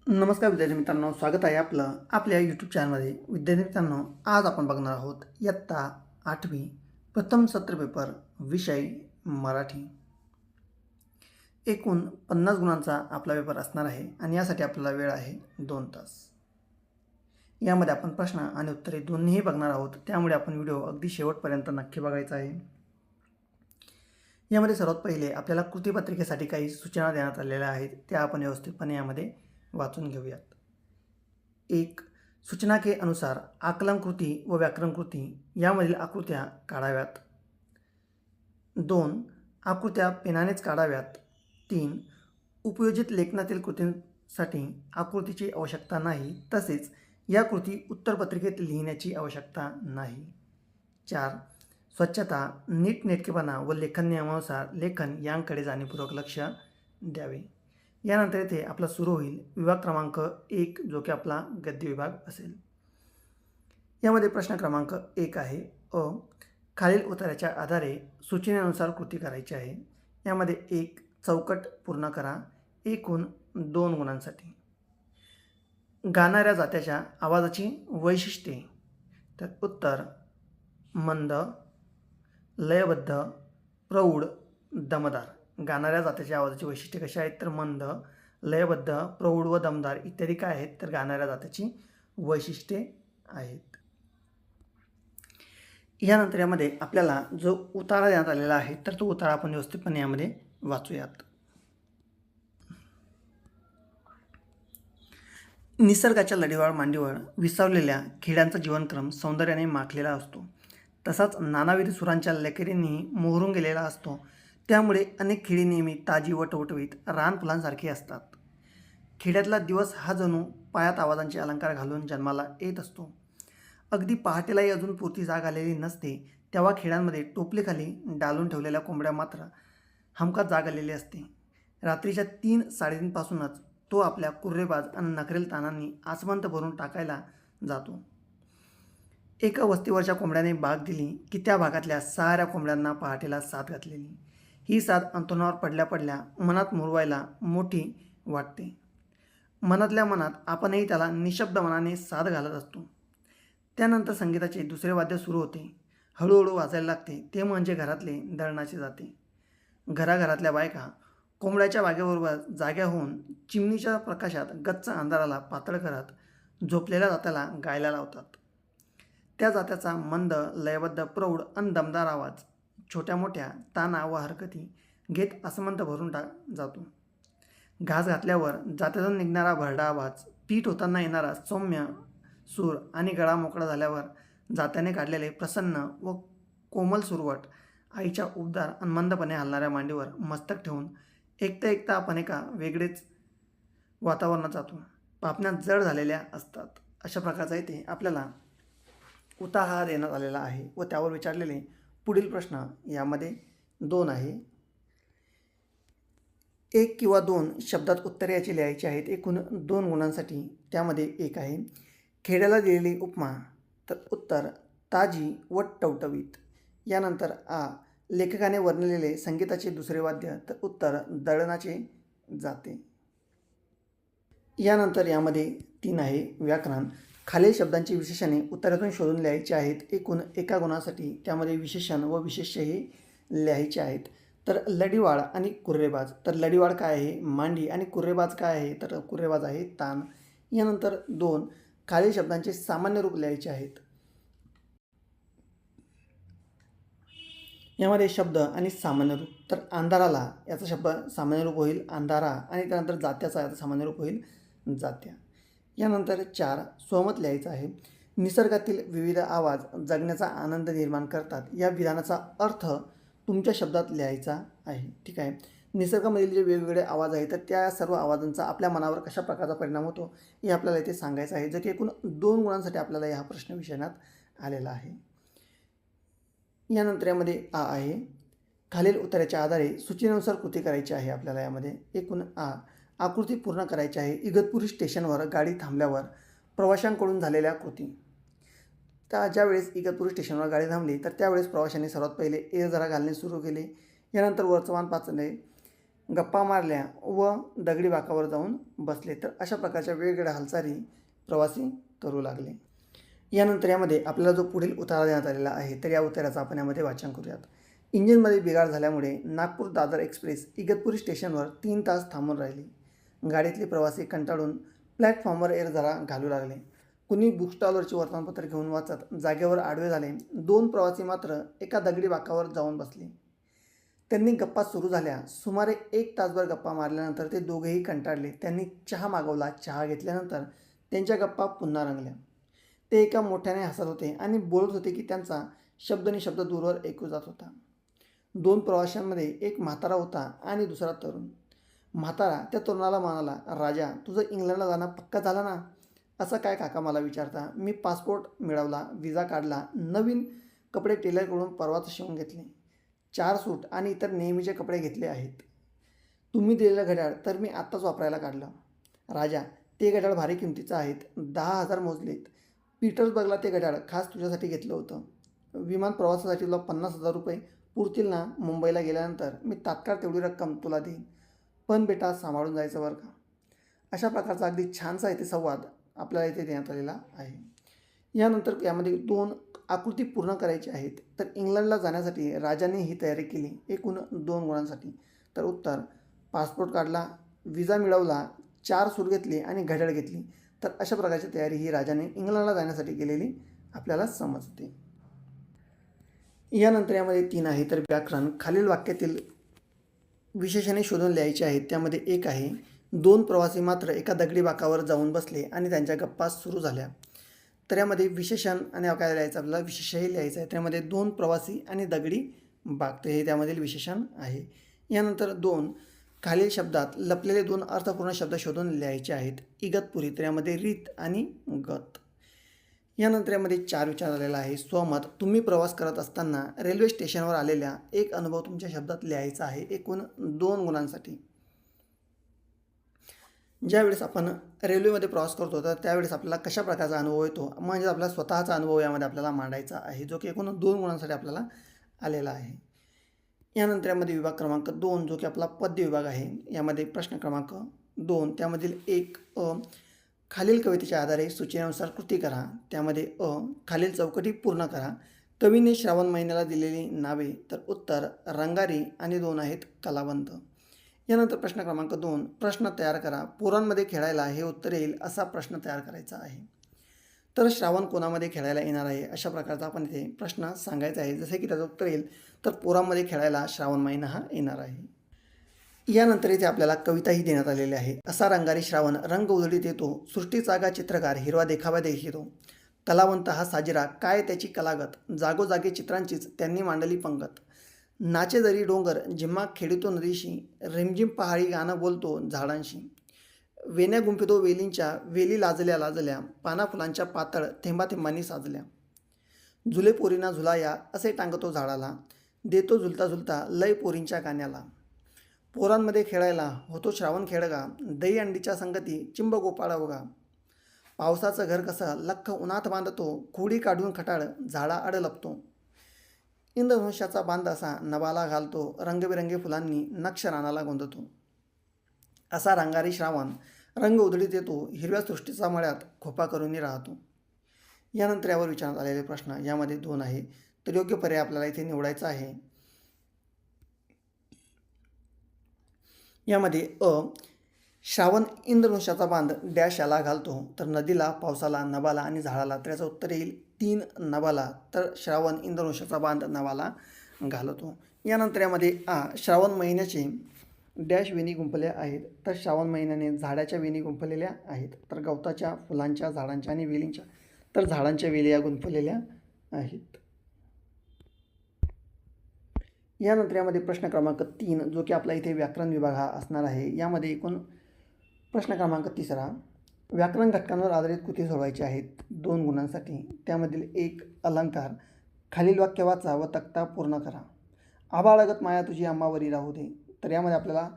नमस्कार विद्यार्थी मित्रांनो, स्वागत आहे आपलं आपल्या यूट्यूब चॅनलमध्ये. विद्यार्थी मित्रांनो, आज आपण बघणार आहोत इयत्ता 8वी प्रथम सत्र पेपर विषय मराठी. एकूण 50 गुणांचा आपला पेपर असणार आहे आणि यासाठी आपल्याला वेळ आहे 2 तास. यामध्ये आपण प्रश्न आणि उत्तरे दोन्हीही बघणार आहोत, त्यामुळे आपण व्हिडिओ अगदी शेवटपर्यंत नक्की बघायचा आहे. यामध्ये सर्वात पहिले आपल्याला कृतीपत्रिकेसाठी काही सूचना देण्यात आलेल्या आहेत, त्या आपण व्यवस्थितपणे यामध्ये वाचून घेऊयात. 1. सूचना के अनुसार आकलन कृती व व्याकरण कृती यामधील आकृत्या काढाव्यात. 2. आकृत्या पेनानेच काढाव्यात. 3. उपयोजित लेखनातील कृतींसाठी आकृतीची आवश्यकता नाही, तसेच या कृती उत्तरपत्रिकेत लिहिण्याची आवश्यकता नाही. 4. स्वच्छता, नीटनेटकेपणा व लेखन नियमानुसार लेखन यांकडे जाणीवपूर्वक लक्ष द्यावे. यानंतर इथे आपला सुरू होईल विभाग क्रमांक 1, जो की आपला गद्य विभाग असेल. यामध्ये प्रश्न क्रमांक 1 आहे. खालील उत्तराच्या आधारे सूचनेनुसार कृती करायची आहे. यामध्ये 1. चौकट पूर्ण करा, एकूण 2 गुणांसाठी. गाणाऱ्या जात्याच्या आवाजाची वैशिष्ट्ये, तर उत्तर मंद, लयबद्ध, प्रौढ, दमदार. गाणाऱ्या जात्याच्या आवाजाची वैशिष्ट्ये कशी आहेत, तर मंद, लयबद्ध, प्रौढ व दमदार इत्यादी काय आहेत, तर गाणाऱ्या जात्याची वैशिष्ट्ये आहेत. यानंतर यामध्ये आपल्याला जो उतारा देण्यात आलेला आहे, तर तो उतारा आपण व्यवस्थितपणे यामध्ये वाचूयात. निसर्गाच्या लढीवाळ मांडीवर विसावलेल्या खेड्यांचा जीवनक्रम सौंदर्याने माखलेला असतो. तसाच नानाविध सुरांच्या लकेरींनी मोहरून गेलेला असतो. त्यामुळे अनेक खेडी नेहमी ताजी व टवटवीत रानफुलांसारखी असतात. खेड्यातला दिवस हा जणू पायात आवाजांचे अलंकार घालून जन्माला येत असतो. अगदी पहाटेलाही अजून पुरती जाग आलेली नसते, तेव्हा खेड्यांमध्ये टोपलीखाली डालून ठेवलेल्या कोंबड्या मात्र हमखास जाग आलेली असते. रात्रीच्या 3-3:30 पासूनच तो आपल्या कुर्रेबाज आणि नखरेल तानांनी आसमंत भरून टाकायला जातो. एका वस्तीवरच्या कोंबड्याने बाग दिली की त्या भागातल्या साऱ्या कोंबड्यांना पहाटेला साथ घातलेली. ही साथ अंथरुणावर पडल्या पडल्या मनात मुरवायला मोठी वाटते. मनातल्या मनात आपणही त्याला निशब्द मनाने साथ घालत असतो. त्यानंतर संगीताचे दुसरे वाद्य सुरू होते. हळूहळू वाजायला लागते, ते म्हणजे घरातले दळणाचे जाते. घराघरातल्या बायका कोंबड्याच्या बागेबरोबर जाग्या होऊन चिमणीच्या प्रकाशात गच्च अंधाराला पातळ करत झोपलेल्या जात्याला गायला लावतात. त्या जात्याचा मंद, लयबद्ध, प्रौढ आणि दमदार आवाज छोट्या मोठ्या ताना व हरकती घेत आसमंत भरून जातो. घास घातल्यावर जात्यातून निघणारा भरडा आवाज, पीठ होताना येणारा सौम्य सूर आणि गळा मोकळा झाल्यावर जात्याने काढलेले प्रसन्न व कोमल सुरवट आईच्या उबदार आणि मंदपणे हलणाऱ्या मांडीवर मस्तक ठेवून ऐकता आपण एका वेगळेच वातावरणात जातो. पापण्या जड झालेल्या असतात. अशा प्रकारचा इथे आपल्याला उतारा देण्यात आलेला आहे व त्यावर विचारलेले पुढील प्रश्न यामध्ये 2 आहे. 1 किंवा 2 शब्दात उत्तरे याची लिहायची आहेत, एकूण 2 गुणांसाठी. त्यामध्ये 1 आहे. खेड्याला दिलेली उपमा, तर उत्तर ताजी व टवटवीत. यानंतर लेखकाने वर्णिलेले संगीताचे दुसरे वाद्य, तर उत्तर दळणाचे जाते. यानंतर यामध्ये 3 आहे. व्याकरण. खालील शब्दांची विशेषणे उत्तरातून शोधून लिहायची आहेत, एकूण 1 गुणासाठी. त्यामध्ये विशेषण व विशेष्य हे लिहायचे आहेत. तर लढीवाळ आणि कुर्रेबाज. तर लढीवाळ काय आहे, मांडी, आणि कुर्रेबाज काय आहे, तर कुर्रेबाज आहे तान. यानंतर 2 खालील शब्दांचे सामान्य रूप लिहायचे आहेत. यामध्ये शब्द आणि सामान्य रूप. तर अंधाराला याचा शब्द सामान्य रूप होईल अंधारा, आणि त्यानंतर जात्याचा याचा सामान्य रूप होईल जात्या. यानंतर 4 स्वमत लिहायचं आहे. निसर्गातील विविध आवाज जगण्याचा आनंद निर्माण करतात. या विधानाचा अर्थ तुमच्या शब्दात लिहायचा आहे. ठीक आहे. निसर्गामधील जे वेगवेगळे आवाज आहेत, तर त्या सर्व आवाजांचा आपल्या मनावर कशा प्रकारचा परिणाम होतो हे आपल्याला इथे सांगायचं आहे, जे की एकूण 2 गुणांसाठी आपल्याला हा प्रश्न विचारण्यात आलेला आहे. यानंतर यामध्ये आहे. खालील उत्तराच्या आधारे सूचनेनुसार कृती करायची आहे आपल्याला. यामध्ये एकूण आकृती पूर्ण करायची आहे. इगतपुरी स्टेशनवर गाडी थांबल्यावर प्रवाशांकडून झालेल्या कृती. त्या ज्यावेळेस इगतपुरी स्टेशनवर गाडी थांबली, तर त्यावेळेस प्रवाशांनी सर्वात पहिले जरा घालणे सुरू केले. यानंतर वर्तमान वाचले, गप्पा मारल्या व दगडी बाकावर जाऊन बसले. तर अशा प्रकारच्या वेगवेगळ्या हालचाली प्रवासी करू लागले. यानंतर यामध्ये आपल्याला जो पुढील उतारा देण्यात आलेला आहे तर या उताराचं आपण यामध्ये वाचन करूयात. इंजिनमध्ये बिघाड झाल्यामुळे नागपूर दादर एक्सप्रेस इगतपुरी स्टेशनवर 3 तास थांबून राहिली. गाडीतले प्रवासी कंटाळून प्लॅटफॉर्मवर एरझारा घालू लागले. कुणी बुकस्टॉलवरचे वर्तमानपत्र घेऊन वाचत जागेवर आडवे झाले. 2 प्रवासी मात्र एका दगडी बाकावर जाऊन बसले. त्यांनी गप्पा सुरू झाल्या. सुमारे 1 तासभर गप्पा मारल्यानंतर ते दोघेही कंटाळले. त्यांनी चहा मागवला. चहा घेतल्यानंतर त्यांच्या गप्पा पुन्हा रंगल्या. ते एका मोठ्याने हसत होते आणि बोलत होते की त्यांचा शब्दनिशब्द दूरवर ऐकू जात होता. 2 प्रवाशांमध्ये एक म्हातारा होता आणि दुसरा तरुण. म्हातारा त्या तरुणाला म्हणाला, राजा, तुझं इंग्लंडला जाणं पक्का झाला ना? असं काय काका मला विचारता? मी पासपोर्ट मिळवला, विजा काढला, नवीन कपडे टेलरकडून परवाच शिवून घेतले, 4 सूट आणि इतर नेहमीचे कपडे घेतले आहेत. तुम्ही दिलेलं घड्याळ तर मी आत्ताच वापरायला काढलं. राजा, ते घड्याळ भारी किमतीचं आहेत, 10,000 मोजलेत. पीटर्सबर्गला ते घड्याळ खास तुझ्यासाठी घेतलं होतं. विमान प्रवासासाठी तुला 50,000 रुपये पुरतील ना? मुंबईला गेल्यानंतर मी तात्काळ तेवढी रक्कम तुला देईन, पण बेटा सांभाळून जायचं बरं का. अशा प्रकारचा अगदी छानसा इथे संवाद आपल्याला इथे देण्यात आलेला आहे. यानंतर यामध्ये 2 आकृती पूर्ण करायची आहेत. तर इंग्लंडला जाण्यासाठी राजाने ही तयारी केली एकूण 2 गुणांसाठी. तर उत्तर, पासपोर्ट काढला, विजा मिळवला, 4 सूट घेतली आणि घड्याळ घेतली. तर अशा प्रकारची तयारी ही राजाने इंग्लंडला जाण्यासाठी केलेली आपल्याला समजते. यानंतर यामध्ये 3 आहे. तर व्याकरण, खालील वाक्यातील विशेषणे शोधून लिहायचे आहेत. त्यामध्ये एक आहे, 2 प्रवासी मात्र एका दगडी बाकावर जाऊन बसले आणि त्यांच्या गप्पा सुरू झाल्या. तर यामध्ये विशेषण आणि काय लिहायचं आपल्याला? विशेषही लिहायचं आहे. त्यामध्ये 2 प्रवासी आणि दगडी बाक, तर हे त्यामधील विशेषण आहे. यानंतर 2 खालील शब्दात लपलेले 2 अर्थपूर्ण शब्द शोधून लिहायचे आहेत. इगतपुरी, तर यामध्ये रीत आणि गत. यानंतर यामध्ये 4 विचार आलेला आहे. स्वमत, तुम्ही प्रवास करत असताना रेल्वे स्टेशनवर आलेल्या एक अनुभव तुमच्या शब्दात लिहायचा आहे एकूण 2 गुणांसाठी. ज्यावेळेस आपण रेल्वेमध्ये प्रवास करतो तर त्यावेळेस आपल्याला कशा प्रकारचा अनुभव येतो, म्हणजे आपला स्वतःचा अनुभव यामध्ये आपल्याला मांडायचा आहे, जो की एकूण 2 गुणांसाठी आपल्याला आलेला आहे. यानंतर यामध्ये विभाग क्रमांक 2 जो की आपला पद्य विभाग आहे. यामध्ये प्रश्न क्रमांक 2 त्यामधील 1 खालील कवितेच्या आधारे सूचनेनुसार कृती करा. त्यामध्ये खालील चौकटी पूर्ण करा. कवीने श्रावण महिन्याला दिलेली नावे, तर उत्तर रंगारी आणि 2 आहेत कलावंत. यानंतर प्रश्न क्रमांक 2 प्रश्न तयार करा. पोरांमध्ये खेळायला हे उत्तर येईल असा प्रश्न तयार करायचा आहे. तर श्रावण कोणामध्ये खेळायला येणार आहे अशा प्रकारचा आपण इथे प्रश्न सांगायचा आहे. जसे की त्याचं उत्तर येईल तर पोरांमध्ये खेळायला श्रावण महिना हा येणार आहे. यानंतर इथे आपल्याला कविताही देण्यात आलेली आहे. असा रंगारी श्रावण रंग उधळीत येतो, सृष्टीचा गा चित्रकार हिरवा देखावा देखीतो. कलावंत हा साजिरा काय त्याची कलागत, जागोजागी चित्रांचीच त्यांनी मांडली पंगत. नाचे जरी डोंगर जिम्मा खेळतो नदीशी, रिमझिम पहाडी गाणं बोलतो झाडांशी. वेण्या गुंफितो वेलींच्या, वेली लाजल्या लाजल्या, पाना फुलांच्या पातळ थेंबा थेंबांनी साजल्या. झुले पोरींना झुलाया असे टांगतो झाडाला, देतो झुलता झुलता लय पोरींच्या गाण्याला. पोरांमध्ये खेळायला होतो श्रावण खेळगा, दही अंडीच्या संगती चिंब गोपाळा बघा. पावसाचं घर कसं लख्ख उन्हात बांधतो, खोडी काढून खटाळ झाडा आड लपतो. इंद्रधनुष्याचा बांध असा नवाला घालतो, रंगबिरंगी फुलांनी नक्ष रानाला गोंधतो. असा रंगारी श्रावण रंग उधळीत येतो, हिरव्या सृष्टीचा मळ्यात खोपा करून राहतो. यानंतर यावर विचारण्यात आलेले प्रश्न यामध्ये 2 आहे. तर योग्य पर्याय आपल्याला इथे निवडायचा आहे. यामध्ये श्रावण इंद्रधनुष्याचा बांध डॅश याला घालतो, तर नदीला, पावसाला, नभाला आणि झाडाला. तर याचं उत्तर येईल 3 नभाला. तर श्रावण इंद्रधनुष्याचा बांध नभाला घालतो. यानंतर यामध्ये श्रावण महिन्याचे डॅश वेणी गुंफल्या आहेत. तर श्रावण महिन्याने झाडाच्या वेणी गुंफलेल्या आहेत. तर गवताच्या, फुलांच्या, झाडांच्या आणि वेलींच्या. तर झाडांच्या वेली या गुंफलेल्या आहेत. यानंतर यामध्ये प्रश्न क्रमांक 3 जो की आपला इथे व्याकरण विभाग हा असणार आहे. यामध्ये एकूण प्रश्न क्रमांक 3 व्याकरण घटकांवर आधारित कृती सोडवायची आहेत 2 गुणांसाठी. त्यामधील 1 अलंकार, खालील वाक्य वाचा व तक्ता पूर्ण करा. आभाळगत माया तुझी अंबावरी राहू दे. तर यामध्ये आपल्याला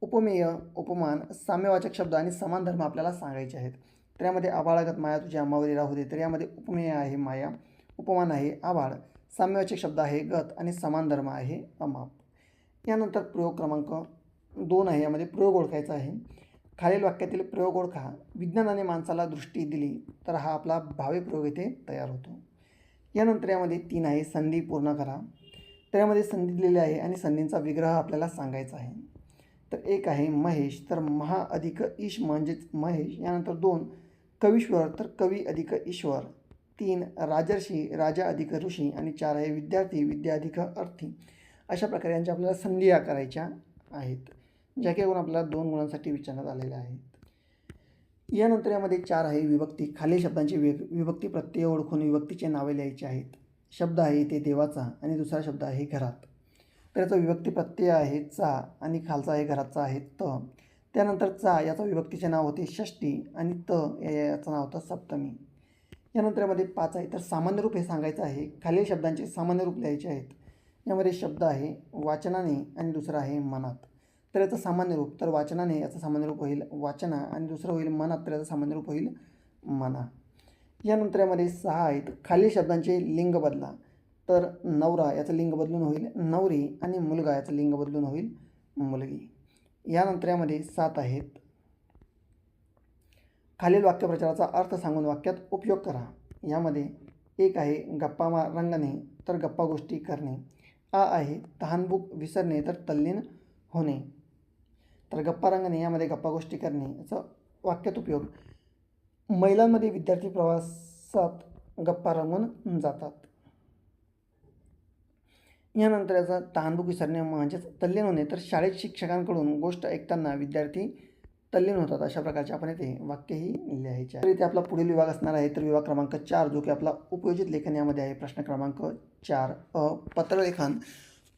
उपमेय, उपमान, साम्यवाचक शब्द आणि समान धर्म आपल्याला सांगायचे आहेत. तर यामध्ये आभाळगत माया तुझी अंबावरी राहू दे. तर यामध्ये उपमेय आहे माया, उपमान आहे आभाळ, साम्यवाचक शब्द आहे गत आणि समान धर्म आहे अमाप. यानंतर प्रयोग क्रमांक 2 आहे, यामध्ये प्रयोग ओळखायचा आहे. खालील वाक्यातील प्रयोग ओळखा. विज्ञानाने माणसाला दृष्टी दिली, तर हा आपला भावी प्रयोग इथे तयार होतो. यानंतर यामध्ये 3 आहे, संधी पूर्ण करा. तर यामध्ये संधी दिलेली आहे आणि संधींचा विग्रह आपल्याला सांगायचा आहे. तर 1 आहे महेश, तर महा अधिक ईश म्हणजेच महेश. यानंतर 2 कवीश्वर, तर कवी अधिक ईश्वर. 3 राजर्षी, राजा अधिक ऋषी. आणि 4 आहे विद्यार्थी, विद्या अधिक अर्थी. अशा प्रकारे यांच्या आपल्याला संधी करायच्या आहेत, ज्या काही आपल्याला 2 गुणांसाठी विचारण्यात आलेल्या आहेत. यानंतर यामध्ये 4 आहे विभक्ती. खालील शब्दांची विभक्ती प्रत्यय ओळखून विभक्तीचे नावे लिहायचे आहेत. शब्द आहे इथे देवाचा आणि दुसरा शब्द आहे घरात. तर याचा विभक्ती प्रत्यय आहे चा आणि खालचा आहे घराचा आहे त. त्यानंतर चा याचं विभक्तीचे नाव होते षष्टी आणि त याचं नाव होतं सप्तमी. यानंतर यामध्ये 5 आहे, तर सामान्य रूप हे सांगायचं आहे. खालील शब्दांचे सामान्य रूप लिहायचे आहेत. यामध्ये शब्द आहे वाचनाने आणि दुसरा आहे मनात. तर याचं सामान्य रूप, तर वाचनाने याचं सामान्य रूप होईल वाचना आणि दुसरं होईल मनात, तर याचं सामान्य रूप होईल मना. यानंतर यामध्ये 6 आहेत. खालील शब्दांचे लिंग बदला. तर नवरा याचं लिंग बदलून होईल नवरी आणि मुलगा याचं लिंग बदलून होईल मुलगी. यानंतर यामध्ये 7 आहेत. खालील वाक्यप्रचाराचा अर्थ सांगून वाक्यात उपयोग करा. यामध्ये 1 आहे गप्पा रंगणे, तर गप्पा गोष्टी करणे. आ आहे तहानभूक विसरणे, तर तल्लीन होणे. तर गप्पा रंगणे यामध्ये गप्पा गोष्टी करणे याचा वाक्यात उपयोग. महिलांमध्ये विद्यार्थी प्रवासात गप्पा रंगून जातात. यानंतर याचा तहानभूक विसरणे म्हणजेच तल्लीन होणे, तर शाळेत शिक्षकांकडून गोष्ट ऐकताना विद्यार्थी तल्लीन होतात. अशा प्रकारचे आपण इथे वाक्यही लिहायचे आहे. तर इथे आपला पुढील विभाग असणार आहे, तर विभाग क्रमांक 4 जो की आपला उपयोजित लेखन यामध्ये आहे. प्रश्न क्रमांक 4 पत्रलेखन.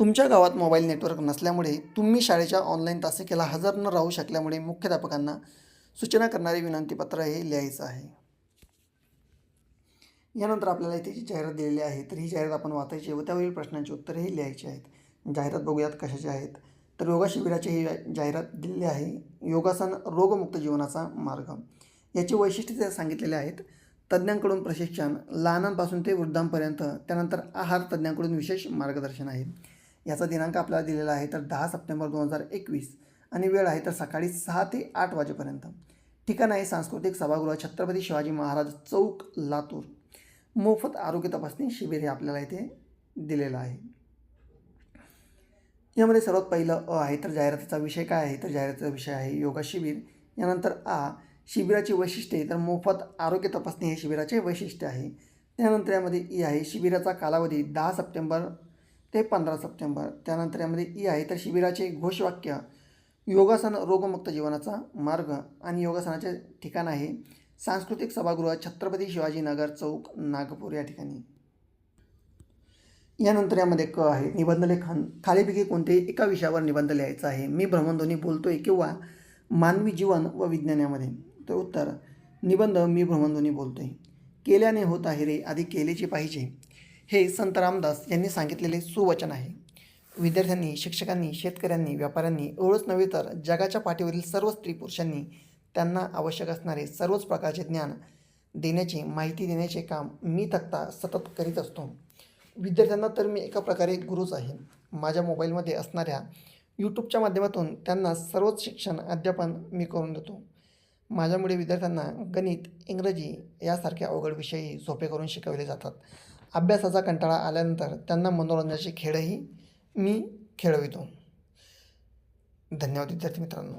तुमच्या गावात मोबाईल नेटवर्क नसल्यामुळे तुम्ही शाळेच्या ऑनलाईन तासिकेला हजर न राहू शकल्यामुळे मुख्याध्यापकांना सूचना करणारे विनंतीपत्र हे लिहायचं आहे. यानंतर आपल्याला इथे जी जाहिरात दिलेली आहे, तर ही जाहिरात आपण वाचायची व त्यावरील प्रश्नांची उत्तरेही लिहायची आहेत. जाहिरात बघूयात कशाची आहेत. तर योगा शिबिराची ही जाहिरात दिलेली आहे. योगासन रोगमुक्त जीवनाचा मार्ग. याची वैशिष्ट्ये सांगितलेले आहेत. तज्ज्ञांकडून प्रशिक्षण, लहानांपासून ते वृद्धांपर्यंत. त्यानंतर आहार तज्ज्ञांकडून विशेष मार्गदर्शन आहे. याचा दिनांक आपल्याला दिलेला आहे, तर 10 सप्टेंबर 2021 आणि वेळ आहे तर सकाळी 6 ते 8 वाजेपर्यंत. ठिकाण आहे सांस्कृतिक सभागृह, छत्रपती शिवाजी महाराज चौक, लातूर. मोफत आरोग्य तपासणी शिबिर हे आपल्याला इथे दिलेलं आहे. यामध्ये सर्वात पहिलं आहे, तर जाहिरातीचा विषय काय आहे, तर जाहिरातीचा विषय आहे योगा शिबिर. यानंतर शिबिराची वैशिष्ट्ये, तर मोफत आरोग्य तपासणी हे शिबिराचे वैशिष्ट्य आहे. त्यानंतर यामध्ये ई आहे शिबिराचा कालावधी 10 सप्टेंबर ते 15 सप्टेंबर. त्यानंतर यामध्ये ई आहे, तर शिबिराचे घोषवाक्य योगासन रोगमुक्त जीवनाचा मार्ग आणि योगासनाचे ठिकाण आहे सांस्कृतिक सभागृह, छत्रपती शिवाजीनगर चौक, नागपूर या ठिकाणी. यानंतर यामध्ये क आहे निबंध लेखन. खालीलपैकी कोणत्याही एका विषयावर निबंध लिहायचा आहे. मी भ्रमणध्वनी बोलतोय किंवा मानवी जीवन व विज्ञान यामध्ये. तर उत्तर निबंध मी भ्रमणध्वनी बोलतोय. केल्याने होत आहे रे, आधी केलेचे पाहिजे, हे संत रामदास यांनी सांगितलेले सुवचन आहे. विद्यार्थ्यांनी, शिक्षकांनी, शेतकऱ्यांनी, व्यापाऱ्यांनी एवढंच नव्हे तर जगाच्या पाठीवरील सर्व स्त्री पुरुषांनी त्यांना आवश्यक असणारे सर्वच प्रकारचे ज्ञान देण्याचे, माहिती देण्याचे काम मी थकता सतत करीत असतो. विद्यार्थ्यांना तर मी एका प्रकारे गुरुच आहे. माझ्या मोबाईलमध्ये असणाऱ्या यूट्यूबच्या माध्यमातून त्यांना सर्वच शिक्षण अध्यापन मी करून देतो. माझ्यामुळे विद्यार्थ्यांना गणित, इंग्रजी यासारख्या अवघड विषयही सोपे करून शिकवले जातात. अभ्यासाचा कंटाळा आल्यानंतर त्यांना मनोरंजनाचे खेळही मी खेळवितो. धन्यवाद विद्यार्थी मित्रांनो.